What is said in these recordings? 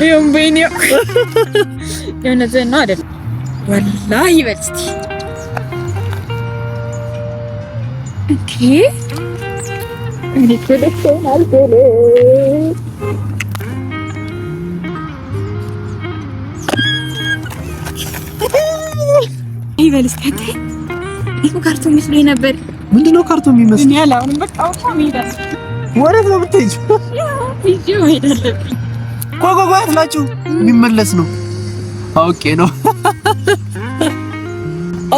ይሁን በእኔ የሆነዘና አይደል ወላሂ በስቲ ኦኬ እኔ ተደስተን አልገለ ይበልስ ከተ ይሄ ካርቶን መስሎኝ ነበር። ምንድነው ካርቶን የሚመስል? እኔ አላውንም። በቃ አውጣ ሜዳስ ወዴት ነው የምትሄጂው? ይሄው ሄዳለብኝ። ቆቆቆ አትላችሁ የሚመለስ ነው አውቄ ነው።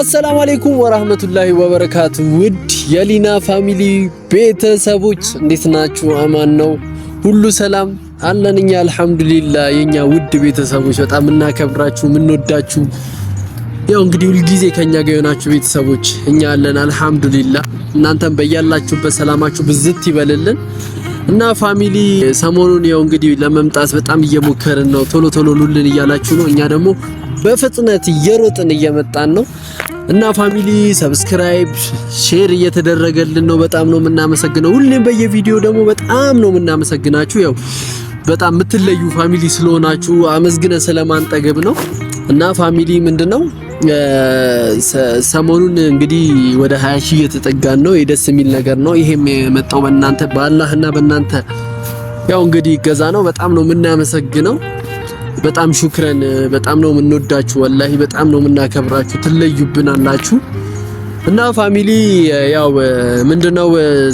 አሰላሙ አለይኩም ወራህመቱላሂ ወበረካቱ። ውድ የሊና ፋሚሊ ቤተሰቦች እንዴት ናችሁ? አማን ነው ሁሉ ሰላም አለን እኛ አልሐምዱሊላህ። የኛ ውድ ቤተሰቦች በጣም እናከብራችሁ ምንወዳችሁ፣ ያው እንግዲህ ሁሉ ጊዜ ከኛ ጋር የሆናችሁ ቤተሰቦች እኛ አለን አልሐምዱሊላህ። እናንተም በያላችሁበት ሰላማችሁ ብዝት ይበልልን እና ፋሚሊ ሰሞኑን ያው እንግዲህ ለመምጣት በጣም እየሞከርን ነው። ቶሎ ቶሎ ኑልን እያላችሁ ነው። እኛ ደግሞ በፍጥነት እየሮጥን እየመጣን ነው እና ፋሚሊ ሰብስክራይብ ሼር እየተደረገልን ነው። በጣም ነው የምናመሰግነው። ሁሌም በየቪዲዮ ደግሞ በጣም ነው የምናመሰግናችሁ። ያው በጣም የምትለዩ ፋሚሊ ስለሆናችሁ አመስግነን ስለማንጠገብ ነው እና ፋሚሊ ምንድነው ሰሞኑን እንግዲህ ወደ 20 ሺህ እየተጠጋን ነው። የደስ የሚል ነገር ነው። ይሄም የመጣው በእናንተ በአላህና በእናንተ ያው እንግዲህ ገዛ ነው። በጣም ነው የምናመሰግነው። በጣም ሹክረን። በጣም ነው የምንወዳችሁ። ወላሂ በጣም ነው የምናከብራችሁ። ትለዩብናላችሁ እና ፋሚሊ ያው ምንድነው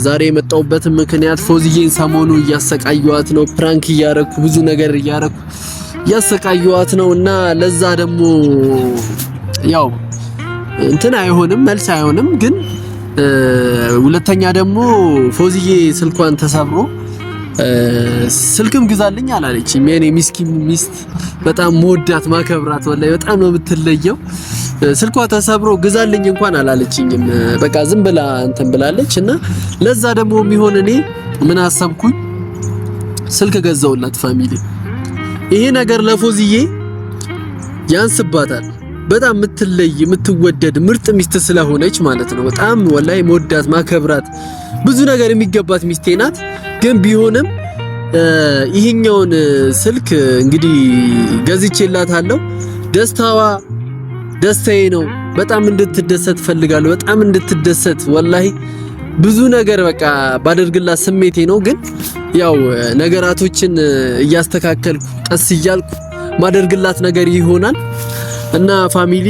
ዛሬ የመጣውበት ምክንያት ፎዚዬን ሰሞኑ እያሰቃየዋት ነው። ፕራንክ እያረኩ ብዙ ነገር እያረኩ እያሰቃየዋት ነው እና ለዛ ደግሞ ያው እንትን አይሆንም መልስ አይሆንም። ግን ሁለተኛ ደግሞ ፎዚዬ ስልኳን ተሰብሮ ስልክም ግዛልኝ አላለችም። የኔ ሚስኪን ሚስት በጣም መወዳት ማከብራት ወላሂ በጣም ነው የምትለየው። ስልኳ ተሰብሮ ግዛልኝ እንኳን አላለችኝም። በቃ ዝም ብላ እንትን ብላለች እና ለዛ ደግሞ የሚሆን እኔ ምን አሰብኩኝ ስልክ ገዛውላት ፋሚሊ። ይሄ ነገር ለፎዚዬ ያንስባታል። በጣም የምትለይ የምትወደድ ምርጥ ሚስት ስለሆነች ማለት ነው። በጣም ወላሂ መወዳት ማከብራት ብዙ ነገር የሚገባት ሚስቴ ናት። ግን ቢሆንም ይሄኛውን ስልክ እንግዲህ ገዝቼላታለሁ። ደስታዋ ደስታዬ ነው። በጣም እንድትደሰት ፈልጋለሁ። በጣም እንድትደሰት ወላሂ ብዙ ነገር በቃ ባደርግላት ስሜቴ ነው። ግን ያው ነገራቶችን እያስተካከልኩ ቀስ እያልኩ ማደርግላት ነገር ይሆናል እና ፋሚሊ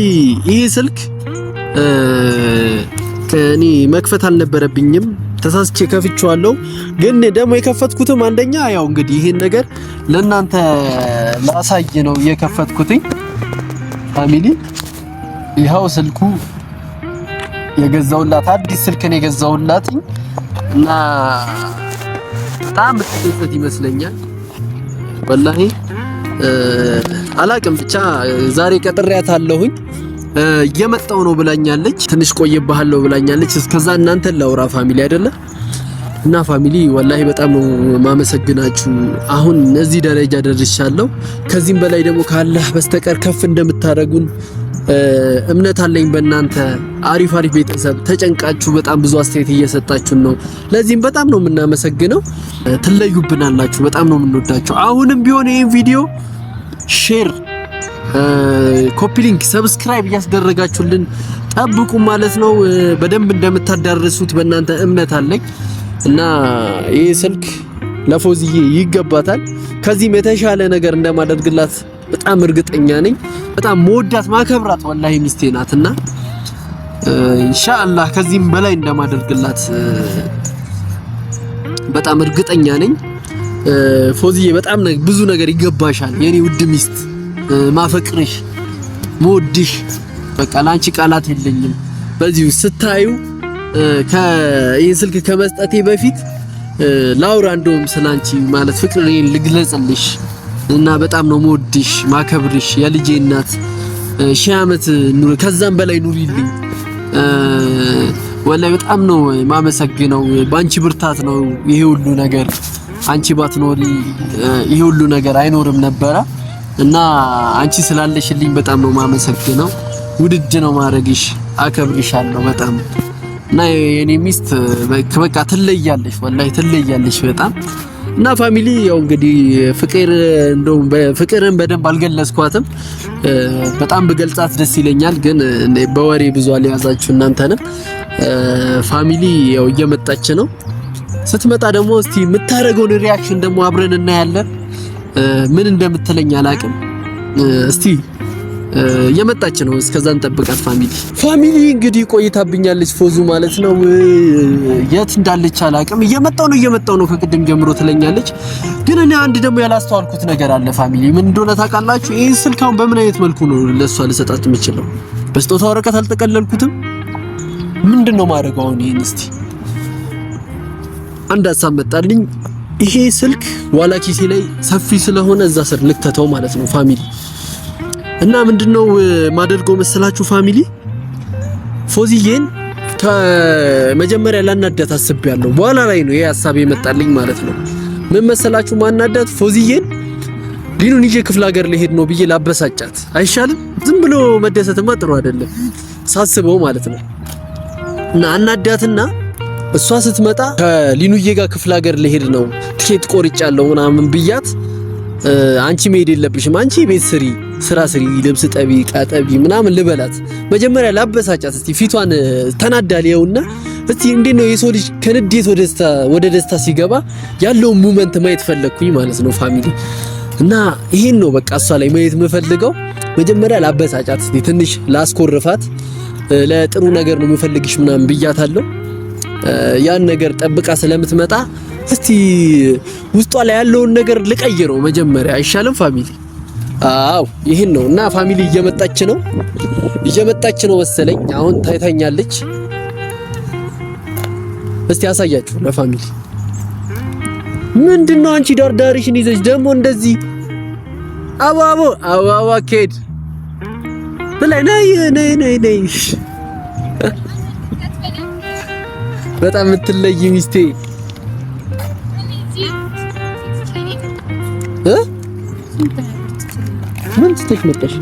ይሄ ስልክ ከኔ መክፈት አልነበረብኝም። ተሳስቼ ከፍቼዋለሁ። ግን ደግሞ የከፈትኩትም አንደኛ ያው እንግዲህ ይሄን ነገር ለእናንተ ላሳይ ነው የከፈትኩትኝ ፋሚሊ። ይሄው ስልኩ የገዛውላት አዲስ ስልክ ነው የገዛውላት እና በጣም ትደሰት ይመስለኛል ወላሂ። አላቅም ብቻ ዛሬ ቀጥሬያታለሁኝ። እየመጣው ነው ብላኛለች። ትንሽ ቆየባለሁ ብላኛለች። እስከዛ እናንተን ላውራ ፋሚሊ አይደለ እና ፋሚሊ ወላሂ በጣም ነው ማመሰግናችሁ። አሁን እዚህ ደረጃ ደርሻለሁ። ከዚህም በላይ ደግሞ ካላህ በስተቀር ከፍ እንደምታደርጉን እምነት አለኝ በእናንተ። አሪፍ አሪፍ ቤተሰብ ተጨንቃችሁ በጣም ብዙ አስተያየት እየሰጣችሁን ነው። ለዚህም በጣም ነው የምናመሰግነው። ትለዩብናላችሁ። በጣም ነው የምንወዳችሁ። አሁንም ቢሆን ይሄን ቪዲዮ ሼር ኮፒ ሊንክ ሰብስክራይብ እያስደረጋችሁልን ጠብቁ ማለት ነው። በደንብ እንደምታዳርሱት በእናንተ እምነት አለኝ እና ይሄ ስልክ ለፎዚዬ ይገባታል። ከዚህም የተሻለ ነገር እንደማደርግላት በጣም እርግጠኛ ነኝ። በጣም መወዳት ማከብራት ወላሂ ሚስቴ ናትና ኢንሻአላህ ከዚህም በላይ እንደማደርግላት በጣም እርግጠኛ ነኝ። ፎዚዬ በጣም ብዙ ነገር ይገባሻል የኔ ውድ ሚስት። ማፈቅርሽ መወድሽ በቃ ላንቺ ቃላት የለኝም። በዚሁ ስታዩ ይሄን ስልክ ከመስጠቴ በፊት ላውራ እንደውም ስላንቺ ማለት ፍቅሬን ልግለጽልሽ እና በጣም ነው መወድሽ ማከብርሽ። የልጄ እናት ሺህ ዓመት ኑሪ ከዛም በላይ ኑሪልኝ። ወላሂ በጣም ነው ማመሰግነው። ባንቺ ብርታት ነው ይሄ ሁሉ ነገር። አንቺ ባትኖሪ ይሄ ሁሉ ነገር አይኖርም ነበረ እና አንቺ ስላለሽልኝ በጣም ነው ማመሰግነው። ውድድ ነው ማረግሽ። አከብርሻለሁ በጣም እና የኔ ሚስት በቃ ትለያለሽ፣ ወላሂ ትለያለሽ በጣም እና ፋሚሊ ያው እንግዲህ ፍቅርን በደንብ አልገለጽኳትም። በጣም በገልጻት ደስ ይለኛል፣ ግን በወሬ ብዙ አልያዛችሁ እናንተንም። ፋሚሊ ያው እየመጣች ነው። ስትመጣ ደግሞ እስቲ የምታደርገውን ሪያክሽን ደግሞ አብረን እናያለን። ምን እንደምትለኝ አላቅም። እስቲ እየመጣች ነው። እስከዛ እንጠብቃት። ፋሚሊ እንግዲህ ቆይታብኛለች ፎዙ ማለት ነው። የት እንዳለች አላቅም። እየመጣው ነው ከቅድም ጀምሮ ትለኛለች። ግን እኔ አንድ ደግሞ ያላስተዋልኩት ነገር አለ ፋሚሊ። ምን እንደሆነ ታውቃላችሁ? ይሄ ስልክ አሁን በምን አይነት መልኩ ነው ለሷ ልሰጣት የምችለው? በስጦታ ወረቀት አልተቀለልኩትም። ምንድነው ማድረግ አሁን? ይሄን እስቲ አንድ ሀሳብ መጣልኝ። ይሄ ስልክ ዋላ ኪሴ ላይ ሰፊ ስለሆነ እዛ ስር ልክተተው ማለት ነው ፋሚሊ። እና ምንድነው ማደርገው መሰላችሁ ፋሚሊ? ፎዚዬን ከመጀመሪያ ላናዳት አስቤያለሁ። በኋላ ላይ ነው ይሄ ሀሳብ የመጣልኝ ማለት ነው። ምን መሰላችሁ ማናዳት? ፎዚዬን ሊኑን ይዤ ክፍለ ሀገር ልሄድ ነው ብዬ ላበሳጫት አይሻልም? ዝም ብሎ መደሰትማ ጥሩ አይደለም ሳስበው ማለት ነው። እና አናዳትና እሷ ስትመጣ ከሊኑዬ ጋር ክፍለ ሀገር ልሄድ ነው ትኬት ቆርጫለሁ ምናምን ብያት፣ አንቺ መሄድ የለብሽም አንቺ ቤት ስራ ስሪ፣ ልብስ ጠቢ፣ ቃጠቢ ምናምን ልበላት። መጀመሪያ ላበሳጫት እስቲ ፊቷን ተናዳልየውና እስቲ እንዴት ነው የሰው ልጅ ከንዴት ወደ ደስታ ሲገባ ያለውን ሙመንት ማየት ፈለግኩኝ ማለት ነው ፋሚሊ። እና ይሄን ነው በቃ እሷ ላይ ማየት የምፈልገው። መጀመሪያ ላበሳጫት እስቲ ትንሽ ላስኮርፋት፣ ለጥሩ ነገር ነው የምፈልግሽ ምናምን ብያታለሁ። ያን ነገር ጠብቃ ስለምትመጣ እስቲ ውስጧ ላይ ያለውን ነገር ልቀይረው መጀመሪያ አይሻልም ፋሚሊ? አዎ ይሄን ነው። እና ፋሚሊ እየመጣች ነው መሰለኝ። አሁን ታይታኛለች። እስቲ አሳያችሁ ለፋሚሊ። ምንድነው አንቺ ዳርዳርሽን ይዘሽ ደግሞ እንደዚህ አባባ ከሄድ በላይ ነይ በጣም የምትለይ ሚስቴ ምን ትተሽ መጣሽ?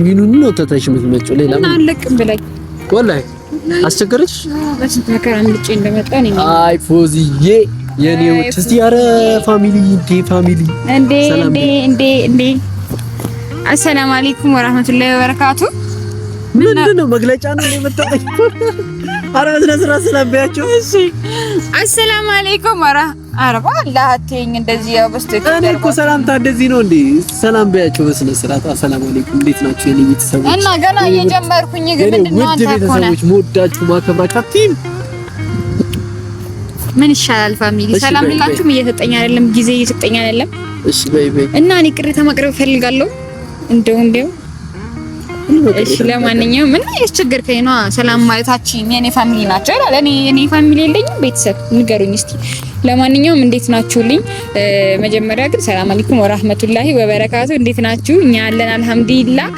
ይኑን ነው ተታሽ የምትመጪው? ሌላ ምን አለቅም ብለኝ ወላሂ አስቸገረች። በስንት መከራ እንድጭ እንደመጣ ነኝ። አይ ፎዚዬ የኔው እስቲ ኧረ ፋሚሊ እንዴ አሰላሙ አለይኩም ወራህመቱላሂ ወበረካቱ። ምንድነው መግለጫ ነው የመጣው? አረ በስነ ሰላም በያቸው። እሺ አሰላሙ አለይኩም አረባ አላህቴኝ እንደዚህ ያው በስተት እኔ እኮ ሰላምታ እንደዚህ ነው እንዴ? ሰላም በያቸው በስነ ስርዓት። አሰላሙ አለይኩም እንዴት ናችሁ የኔ ቤተሰቦች? እና ገና እየጀመርኩኝ ግን ምንድነው አንተ ኮና ቤተሰቦች ሞዳችሁ ማከብራችሁ ቲም ምን ይሻላል ፋሚሊ? ሰላም ልላችሁም እየሰጠኝ አይደለም፣ ጊዜ እየሰጠኝ አይደለም። እሺ በይ እና እኔ ቅሬታ ማቅረብ ፈልጋለሁ። እንደው እሺ ለማንኛውም ምን ያስቸገርከኝ ነው? ሰላም ማለታችን የኔ ፋሚሊ ናቸው አይደል? እኔ ፋሚሊ የለኝም። ቤተሰብ ንገሩኝ እስቲ። ለማንኛውም እንዴት ናችሁልኝ? መጀመሪያ ግን ሰላም አለይኩም ወራህመቱላሂ ወበረካቱ። እንዴት ናችሁ? እኛ አለን አልሐምዱሊላህ።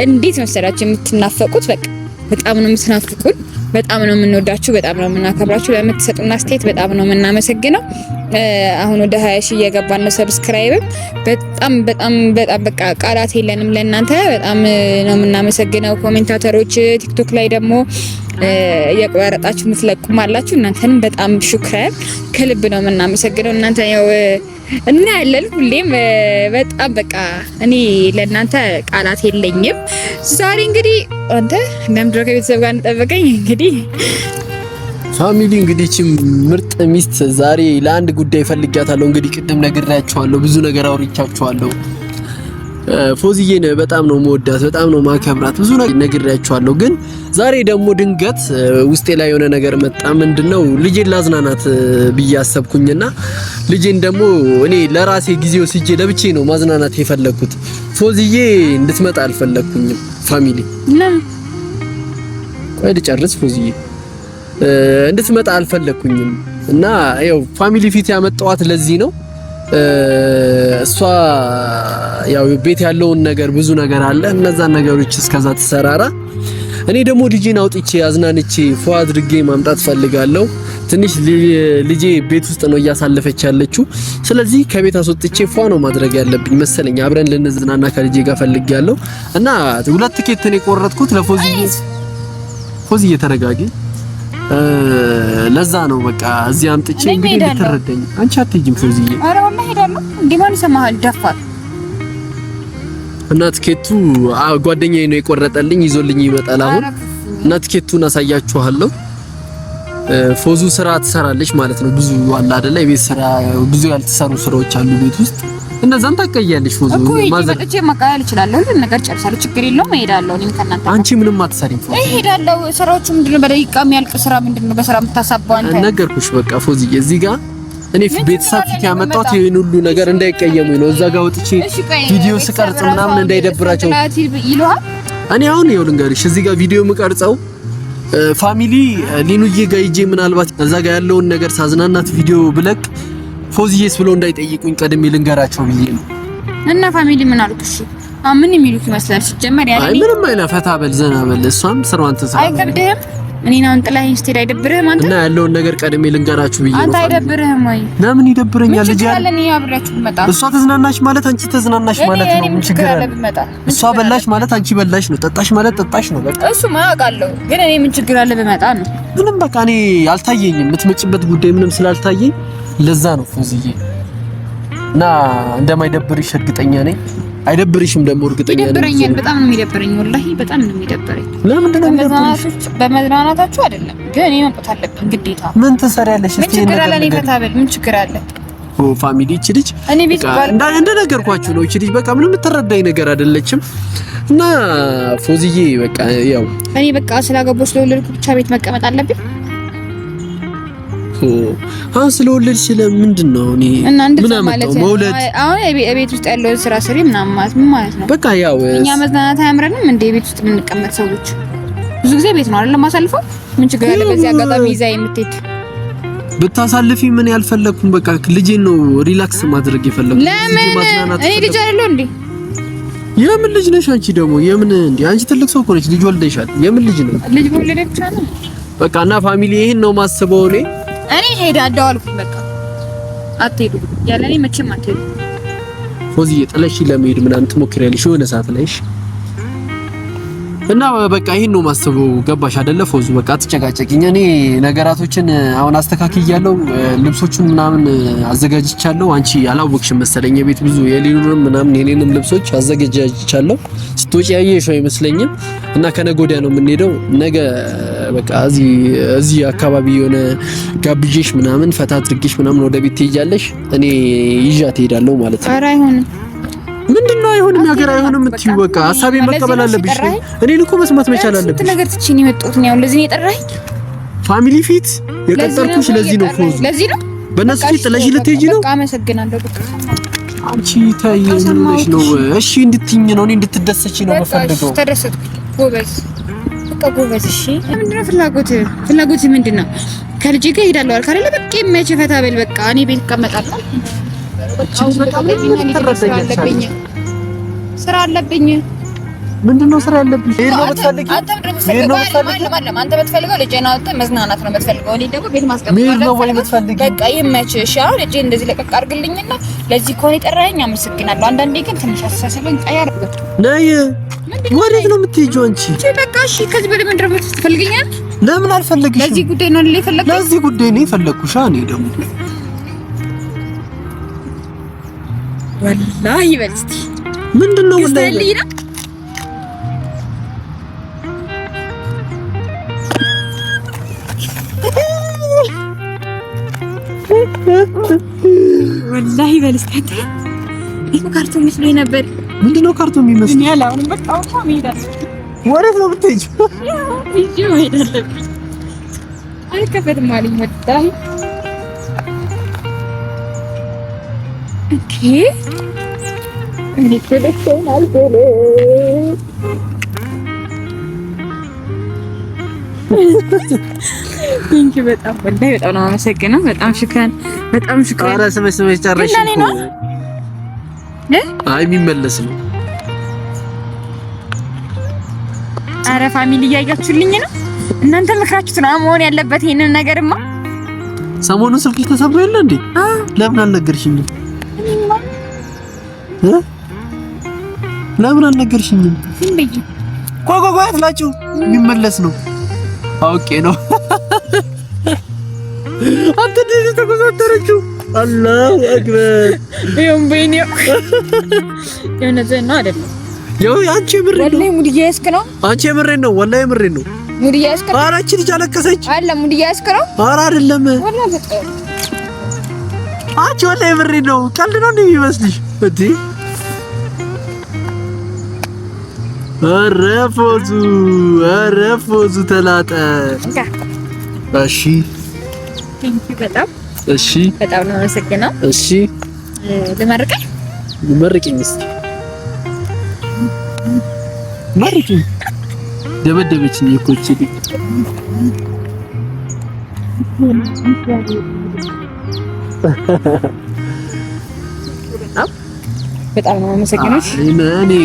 እንዴት መሰላችሁ የምትናፈቁት? በቃ በጣም ነው የምትናፍቁን። በጣም ነው የምንወዳችሁ፣ በጣም ነው የምናከብራችሁ። ለምትሰጡን አስተያየት በጣም ነው የምናመሰግነው። አሁን ወደ 20 ሺህ እየገባን ነው። ሰብስክራይብ በጣም በቃ ቃላት የለንም ለእናንተ። በጣም ነው የምናመሰግነው። ኮሜንታተሮች ቲክቶክ ላይ ደግሞ እየቆረጣችሁ የምትለቁም አላችሁ። እናንተንም በጣም ሹክራን ከልብ ነው የምናመሰግነው። እናንተ ያው እና ያለን ሁሌም በጣም በቃ እኔ ለእናንተ ቃላት የለኝም። ዛሬ እንግዲህ አንተ እንደምድረው ከቤተሰብ ጋር እንጠብቀኝ እንግዲህ ፋሚሊ እንግዲህ እቺ ምርጥ ሚስት ዛሬ ለአንድ ጉዳይ ፈልጊያታለሁ። እንግዲህ ቅድም ነግሬያችኋለሁ፣ ብዙ ነገር አውርቻችኋለሁ። ፎዚዬን በጣም ነው መወዳት፣ በጣም ነው ማከብራት፣ ብዙ ነገር ነግሬያችኋለሁ። ግን ዛሬ ደግሞ ድንገት ውስጤ ላይ የሆነ ነገር መጣ። ምንድነው ልጄን ላዝናናት ብዬ አሰብኩኝና ልጄን ደግሞ እኔ ለራሴ ጊዜው ስጄ ለብቼ ነው ማዝናናት የፈለኩት። ፎዚዬ እንድትመጣ አልፈለኩኝም ፋሚሊ። ለምን ቆይ ልጨርስ። ፎዚዬ እንድትመጣ አልፈለኩኝም እና ያው ፋሚሊ ፊት ያመጣዋት ለዚህ ነው። እሷ ያው ቤት ያለውን ነገር ብዙ ነገር አለ፣ እነዛን ነገሮች እስከዛ ተሰራራ። እኔ ደግሞ ልጄን አውጥቼ አዝናንቼ ፏ አድርጌ ማምጣት ፈልጋለሁ። ትንሽ ልጄ ቤት ውስጥ ነው እያሳለፈች ያለችው። ስለዚህ ከቤት አስወጥቼ ፏ ነው ማድረግ ያለብኝ መሰለኝ። አብረን ልንዝናና ከልጄ ጋር ፈልጋለሁ እና 2 ቲኬት ነው የቆረጥኩት ለፎዚዬ። ፎዚዬ ተረጋጊ ለዛ ነው በቃ እዚህ አምጥቼ እንግዲህ ልትረዳኝ። አንቺ አትሄጂም ፎዚዬ? ኧረ ወላሂ ሄዳለሁ። እንዴ ማን ይሰማሃል? ደፋር እና ትኬቱ ጓደኛዬ ነው የቆረጠልኝ፣ ይዞልኝ ይመጣል አሁን። እና ትኬቱን አሳያችኋለሁ። ፎዙ ስራ ትሰራለች ማለት ነው። ብዙ አለ አይደለ? የቤት ስራ ብዙ ያልተሰሩ ስራዎች አሉ ቤት ውስጥ። እነዛን ታቀያለሽ ፎዙ። ማዘቀጭ ማቀያል ይችላል። ሁሉ ነገር ጨርሳለሁ። ችግር የለውም። እሄዳለሁ። እኔም ከእናንተ አንቺ ምንም አትሰሪም ፎዙ። እሄዳለሁ። ስራዎቹ ምንድነው? በደቂቃ የሚያልቅ ስራ ምንድነው? በስራ የምታሳባው አንተ። ነገርኩሽ በቃ ፎዙዬ። እዚህ ጋር እኔ ቤተሰብ ፊት ያመጣሁት ይሄን ሁሉ ነገር እንዳይቀየሙኝ ነው። እዛ ጋር ወጥቼ ቪዲዮ ስቀርጽ ምናምን እንዳይደብራቸው ይሏል። እኔ አሁን ይኸው ልንገርሽ፣ እዚህ ጋር ቪዲዮ የምቀርጸው ፋሚሊ ሊኑዬ ጋር ሂጄ ምናልባት እዛ ጋር ያለውን ነገር ሳዝናናት ቪዲዮ ብለቅ ፎዚዬስ ብሎ እንዳይጠይቁኝ ቀድሜ ልንገራቸው ብዬ ነው። እና ፋሚሊ ምን አልኩሽ? ምን የሚሉት ይመስላል ሲጀመር? ያለኝ ምንም አይና ፈታ በል ዘና በል። እሷም ስራዋን ትሰራ። አይከብድህም? እኔን አሁን ጥላዬን ስትሄድ አይደብርህም አንተ? እና ያለውን ነገር ቀድሜ ልንገራችሁ ብዬ ነው። አንተ አይደብርህም ወይ? ለምን ይደብረኛል? ልጅ ያለ እኔ አብራችሁ ብመጣ እሷ ተዝናናች ማለት አንቺ ተዝናናሽ ማለት ነው። ምን ችግር አለ? እሷ በላሽ ማለት አንቺ በላሽ ነው። ጠጣሽ ማለት ጠጣሽ ነው። በቃ እሱ ማውቃለሁ፣ ግን እኔ ምን ችግር አለ ብመጣ ነው። ምንም በቃ እኔ አልታየኝም። የምትመጭበት ጉዳይ ምንም ስላልታየኝ ለዛ ነው ፎዚዬ። እና እንደማይደብርሽ እርግጠኛ ነኝ። አይደብርሽም ደግሞ እርግጠኛ ነኝ። ይደብረኛል። በጣም ነው የሚደብረኝ፣ ወላሂ በጣም ነው የሚደብረኝ። ለምንድን ነው የሚደብርሽ? በመዝናናታችሁ አይደለም ግን እኔ መምጣት አለብኝ ግዴታ። ምን ትሰሪያለሽ? ምን ችግር አለ? እኔ ፈታ ብል ምን ችግር አለ? ፋሚሊ እቺ ልጅ እኔ ቤት እንደነገርኳችሁ ነው። እቺ ልጅ በቃ ምንም የምትረዳኝ ነገር አይደለችም። እና ፎዚዬ በቃ ያው እኔ በቃ ስላገባሁ ስለወለድኩ ብቻ ቤት መቀመጥ አለብኝ። አሁን ስለወለድሽ ለምንድን ነው እኔ ምን ማለት ነው መውለድ? አሁን ቤት ውስጥ ያለውን ስራ ስሪ ምናምን ማለት ምን ማለት ነው? በቃ ያው እኛ መዝናናት አያምረንም እንደ ቤት ውስጥ የምንቀመጥ ሰዎች ብዙ ጊዜ ቤት ነው አይደል ማሳልፈው። ምን ችግር አለ? በዚህ አጋጣሚ ይዛ የምትሄድ ብታሳልፊ ምን ያልፈለኩም። በቃ ልጄን ነው ሪላክስ ማድረግ የፈለኩት። ለምን እኔ ልጅ አይደለሁ እንዴ? የምን ልጅ ነሽ አንቺ ደግሞ? የምን እንዴ? አንቺ ትልቅ ሰው እኮ ነሽ፣ ልጅ ወልደሻል። የምን ልጅ ነው? ልጅ ወልደሽ ብቻ ነው በቃ። እና ፋሚሊ ይሄን ነው ማስበው እኔ ሄዳለሁ አልኩኝ። በቃ አትሄዱ ያለ እኔ መቼም አትሄዱ። ፎዚዬ ጥለሽ ለመሄድ ምናምን ትሞክሪያለሽ የሆነ ሰዓት ላይ እሺ። እና በቃ ይሄን ነው ማስበው። ገባሽ አይደለ ፎዙ? በቃ አትጨቃጨቂኝ። እኔ ነገራቶችን አሁን አስተካክያለሁ፣ ልብሶቹን ምናምን አዘጋጅቻለሁ። አንቺ አላወቅሽም መሰለኝ የቤት ብዙ የሌሉንም ምናምን የኔንም ልብሶች አዘጋጅቻለሁ። ስትወጪ ያየሽው አይመስለኝም። እና ከነገ ወዲያ ነው የምንሄደው። ነገ በቃ እዚህ አካባቢ የሆነ ጋብዤሽ ምናምን ፈታ አድርጌሽ ምናምን ወደ ቤት ትሄጃለሽ። እኔ ይዣት እሄዳለሁ ማለት ነው። ኧረ አይሆንም። ምንድነው አይሆንም? ነገር አይሆንም እትዩ በቃ ሐሳቤን መቀበል አለብሽ። እኔን እኮ መስማት መቻል አለብሽ። እንት ነገር ትቺ ነው የመጣሁት ነው። ለዚህ ነው የጠራኸኝ? ፋሚሊ ፊት የቀጠርኩሽ ለዚህ ነው ፎዙ። ለዚህ ነው በእነሱ ፊት ጥለሽ ልትሄጂ ነው? በቃ አመሰግናለሁ። በቃ አንቺ ታየሽ ነው። እሺ እንድትይኝ ነው፣ እኔ እንድትደሰቺ ነው የምፈልገው። ተደሰትኩ። ጎበዝ በቃ ጎበዝ። እሺ ምንድነው ፍላጎት ምንድነው? ከልጄ ጋር እሄዳለሁ አልክ አይደለ? በቃ የመቼ ፈታ በል በቃ እኔ ቤት እቀመጣለሁ። ስራ አለብኝ። ምንድነው ስራ ያለብኝ? አንተ በትፈልገው ልጄን አውጥተህ መዝናናት ነው የምትፈልገው። እኔ ደግሞ ቤት ማስቀመጥ ነው ወይ የምትፈልጊው? በቃ ይመችህ። እሺ አሁን ልጄን እንደዚህ ለቀቅ አድርግልኝና ለዚህ ከሆነ የጠራኸኝ አመሰግናለሁ። አንዳንዴ ግን ትንሽ አስተሳሰብን ቀየር ነይ። ወዴት ነው የምትሄጂው አንቺ? በቃ እሺ ከዚህ በላይ ምንድን ነው የምትፈልገኝ? ለምን አልፈልግሽም? ለዚህ ጉዳይ ነው የፈለግኩት። ለዚህ ጉዳይ ነው የፈለግኩሽ። እኔ ደግሞ ወላሂ በል እስኪ ምንድነው ወላሂ ወላሂ በል እስኪ ይሄ ካርቶን መስሎኝ ነበር። ምንድነው ካርቶን የሚመስለው? ያለ አሁን በቃ አውጣ መሄዳለሁ። ወዴት ነው የምትሄጂው? ይዤው እሄዳለሁ። አይከፈትም አለኝ ወላሂ። ኦኬ እኔ ተደስተን አልበለ ቴንኪ በጣም ወላሂ በጣም ነው የማመሰግነው። በጣም ሽክራን፣ በጣም ሽክራን። ኧረ ስመሽ ጨረሽ እኮ። አይ የሚመለስ ነው። ኧረ ፋሚሊ እያያችሁልኝ ነው እናንተ። ምክራችሁት ነው መሆን ያለበት። ይሄንን ነገርማ ሰሞኑን ስልክሽ ተሰብሮ የለ እንዴ? ለምን አልነገርሽኝም? ለምን አልነገርሽኝም? ዝም ብዬ ቆይ አትላጩ። የሚመለስ ነው። አውቄ ነው። አንተ እንደዚህ ተቆጣጠረችው። አላሁ አክበር ይሁን በእኔው የነዘና አይደለም ያው አንቺ ምሬ ነው ወላሂ ሙድ እያያዝክ ነው። አንቺ ምሬ ነው ወላሂ ምሬ ነው። ሙድ እያያዝክ ነው። ኧረ እቺ ልጅ አለቀሰች። አለ ሙድ እያያዝክ ነው። ኧረ አይደለም ወላሂ በጣም አንቺ ወላሂ ምሬ ነው። ቀልድ ነው እንዴ የሚመስልሽ እንዴ? ኧረ ፎዙ ተላጠ። እሺ በጣም እሺ በጣም ነው መሰግናው። እሺ ለማርቀኝ መርቂኝ እስቲ መርቂኝ። ደበደበችኝ እኮ እቺ ልጅ። በጣም ነው መሰግናሽ።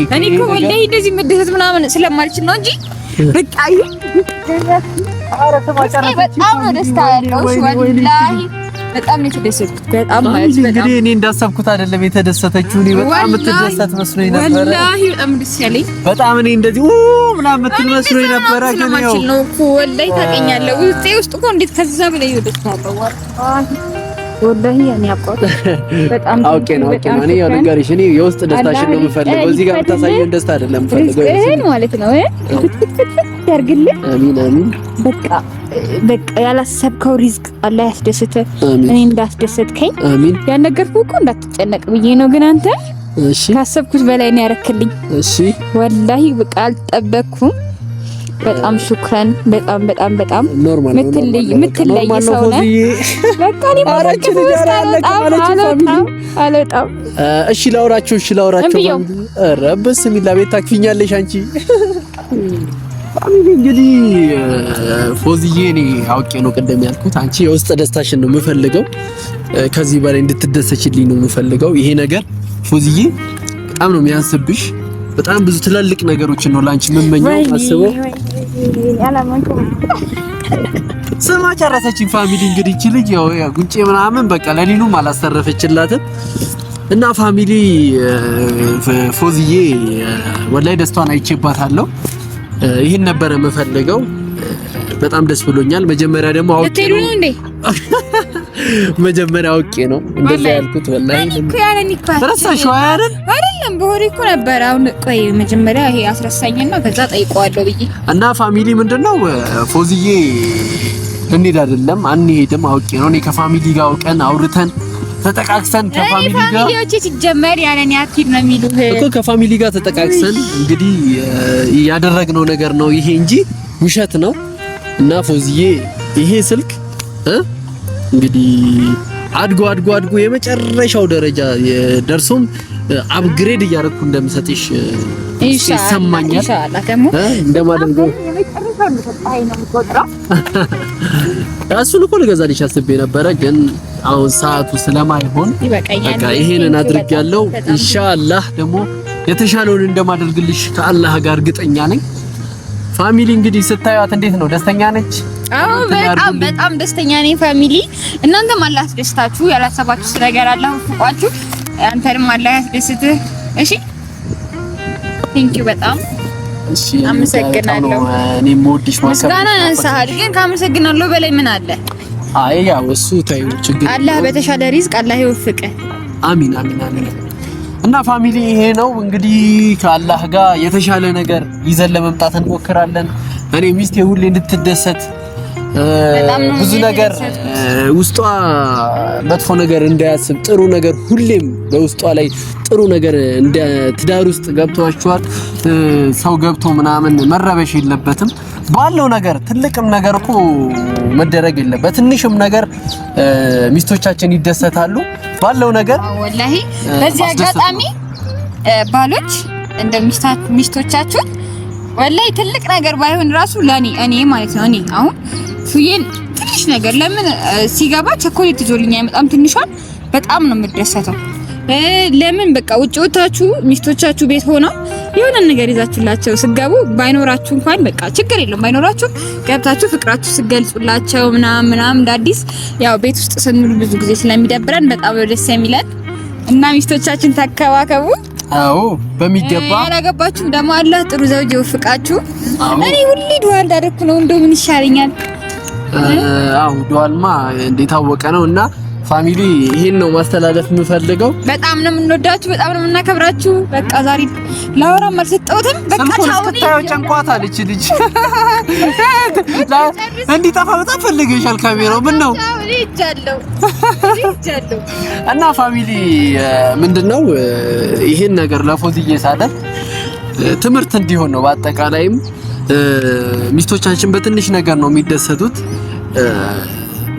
እኔ እኮ ወላሂ እንደዚህ መደሰት ምናምን ስለማልችል ነው እንጂ በቃ በጣም ነው ደስታ ያለው ወላሂ በጣም ነው የተደሰትኩት። በጣም ማለት በጣም እንግዲህ እኔ እንዳሰብኩት አይደለም የተደሰተችው። እኔ በጣም የምትደሰት መስሎኝ ነበር ወላሂ በጣም ደስ ያለኝ በጣም እኔ እንደዚህ ምናምን የምትል መስሎኝ ነበር። ግን ያው ነው እኮ ወላሂ ታውቀኛለህ ውስጥ እኮ እንዴት ከዛ በላይ ደስታ አለው ወላሂ ያኔ አቋት በጣም ኦኬ ነው። እኔ ያው ነገርሽ እኔ የውስጥ ደስታሽን ነው የምፈልገው። እዚህ ጋር የምታሳየውን ደስታ አይደለም የምፈልገው ማለት ነው ያርግልህ። አሚን አሚን። በቃ ያላሰብከው ሪዝቅ አላህ ያስደስተህ። እኔ እንዳስደሰትከኝ አሚን። ያነገርኩህ እኮ እንዳትጨነቅ ብዬ ነው። ግን አንተ እሺ ካሰብኩት በላይ ነው ያረክልኝ። እሺ ወላሂ በቃ አልጠበቅኩም። በጣም ሹክራን። በጣም ኖርማል ምትለይ ሰው ነህ። በቃ እኔ አልወጣም። እሺ ላውራችሁ ኧረ በስሚላ ቤት ታክፊኛለሽ አንቺ። እንግዲህ ፎዚዬ እኔ አውቄ ነው ቅድም ያልኩት አንቺ የውስጥ ደስታሽን ነው የምፈልገው። ከዚህ በላይ እንድትደሰችልኝ ነው የምፈልገው። ይሄ ነገር ፎዚዬ በጣም ነው የሚያንስብሽ። በጣም ብዙ ትላልቅ ነገሮችን ነው ላንቺ የምመኘው። አስበው ስማ ጨረሰችኝ። ፋሚሊ እንግዲህ እቺ ልጅ ያው ጉንጬ ምናምን በቃ ለሊኑም አላስተረፈችላትም። እና ፋሚሊ ፎዚዬ ወላይ ደስታዋን አይቼባታለሁ። ይሄን ነበር የምፈልገው። በጣም ደስ ብሎኛል። መጀመሪያ ደግሞ አውቄ ነው እንደዛ ያልኩት። ወላሂ ተረሳሽው አይደል? አይደለም በሆዴ እኮ ነበር። አሁን ቆይ መጀመሪያ ይሄ አስረሳኝና ከዛ ጠይቀዋለሁ ብዬ እና ፋሚሊ ምንድነው ፎዚዬ እንሂድ አይደለም አንሄድም። አውቄ ነው እኔ ከፋሚሊ ጋር አውቀን አውርተን ተጠቃቅሰን ከፋሚሊ ጋር ፋሚሊዎች ሲጀመር ያለኔ አትሂድ ነው የሚሉት እኮ ከፋሚሊ ጋር ተጠቃቅሰን እንግዲህ ያደረግነው ነገር ነው ይሄ እንጂ ውሸት ነው። እና ፎዚዬ ይሄ ስልክ እንግዲህ አድጎ የመጨረሻው ደረጃ ደርሶም አፕግሬድ እያደረኩ እንደምሰጥሽ ይሰማኛል። ኢንሻአላህ ደግሞ እንደማደርገው የመጨረሻው ልሰጣይ ነው የምቆጥረው። እሱን እኮ ልገዛልሽ አስቤ ነበረ፣ ግን አሁን ሰዓቱ ስለማይሆን በቃ ይሄንን አድርጌያለሁ። ኢንሻአላህ ደግሞ የተሻለውን እንደማደርግልሽ ከአላህ ጋር እርግጠኛ ነኝ። ፋሚሊ እንግዲህ ስታዩት እንዴት ነው? ደስተኛ ነች? አዎ በጣም ደስተኛ ነኝ። ፋሚሊ እናንተም አላህ ያስደስታችሁ። ያላሰባችሁ ነገር አላህ ይወፍቃችሁ። አንተንም አላህ ያስደስትህ። እሺ ቴንኪው በጣም እሺ አመሰግናለሁ። እኔም ወድሽ ማስጋና አንሳል። ግን ካመሰግናለሁ በላይ ምን አለ? አይ ያው እሱ ታዩ ችግር አላህ በተሻለ ሪዝቅ አላህ ይወፍቀ። አሚን አሚን አሚን። እና ፋሚሊ ይሄ ነው እንግዲህ ከአላህ ጋር የተሻለ ነገር ይዘን ለመምጣት እንሞክራለን። እኔ ሚስቴ ሁሌ እንድትደሰት ብዙ ነገር ውስጧ መጥፎ ነገር እንዳያስብ ጥሩ ነገር ሁሌም በውስጧ ላይ ጥሩ ነገር እንደ ትዳር ውስጥ ገብቷቸዋል። ሰው ገብቶ ምናምን መረበሽ የለበትም። ባለው ነገር ትልቅም ነገር እኮ መደረግ የለበት። ትንሽም ነገር ሚስቶቻችን ይደሰታሉ ባለው ነገር። ወላሂ በዚህ አጋጣሚ ባሎች እንደ ሚስቶቻችሁ ወላሂ ትልቅ ነገር ባይሆን ራሱ ለኔ እኔ ማለት ነው እኔ አሁን ፉዬን ትንሽ ነገር ለምን ሲገባ ቸኮሌት ይዞልኝ አይመጣም? ትንሿን በጣም ነው የምደሰተው። ለምን በቃ ውጭ ወጣችሁ ሚስቶቻችሁ ቤት ሆነው የሆነ ነገር ይዛችሁላቸው ስገቡ ባይኖራችሁ እንኳን በቃ ችግር የለም ባይኖራችሁ ገብታችሁ ፍቅራችሁ ስገልጹላቸው ምናምን እንዳዲስ ያው ቤት ውስጥ ስንሉ ብዙ ጊዜ ስለሚደብረን በጣም ደስ የሚለን እና ሚስቶቻችን ተከባከቡ። አዎ በሚገባ ያላገባችሁ ደግሞ አላህ ጥሩ ዘውጅ ይወፍቃችሁ። እኔ ሁሌ ዱዓ እንዳደረኩ ነው እንደው ምን ይሻለኛል? አው ዱዓልማ እንደታወቀ ነውና ፋሚሊ ይሄን ነው ማስተላለፍ የምፈልገው። በጣም ነው የምንወዳችሁ፣ በጣም ነው የምናከብራችሁ። በቃ ዛሬ ላወራ አልሰጠሁትም። በቃ ታው ጨንቋታል እቺ ልጅ እንዲጠፋ በጣም ፈልገሻል ካሜራው ምን ነው ይቻለው እና ፋሚሊ ምንድነው ይሄን ነገር ለፎዝዬ ሳደር ትምህርት እንዲሆን ነው። በአጠቃላይም ሚስቶቻችን በትንሽ ነገር ነው የሚደሰቱት።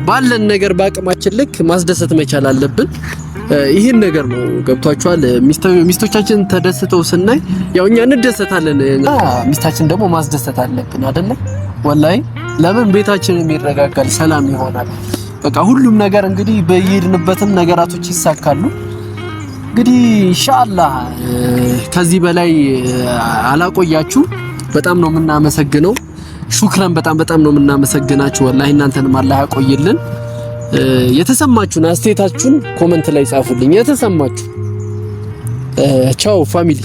ባለን ነገር በአቅማችን ልክ ማስደሰት መቻል አለብን። ይሄን ነገር ነው ገብቷችኋል። ሚስቶቻችን ተደስተው ስናይ ያው እኛ እንደሰታለን። ሚስታችን ደግሞ ማስደሰት አለብን አይደለ? ወላሂ ለምን ቤታችንም ይረጋጋል፣ ሰላም ይሆናል። በቃ ሁሉም ነገር እንግዲህ በየሄድንበትም ነገራቶች ይሳካሉ። እንግዲህ ኢንሻአላህ ከዚህ በላይ አላቆያችሁ። በጣም ነው የምናመሰግነው። ሹክራን በጣም ነው የምናመሰግናችሁ። ወላሂ እናንተንም አላህ ያቆይልን። የተሰማችሁን አስተያየታችሁን ኮሜንት ላይ ጻፉልኝ። የተሰማችሁ ቻው ፋሚሊ።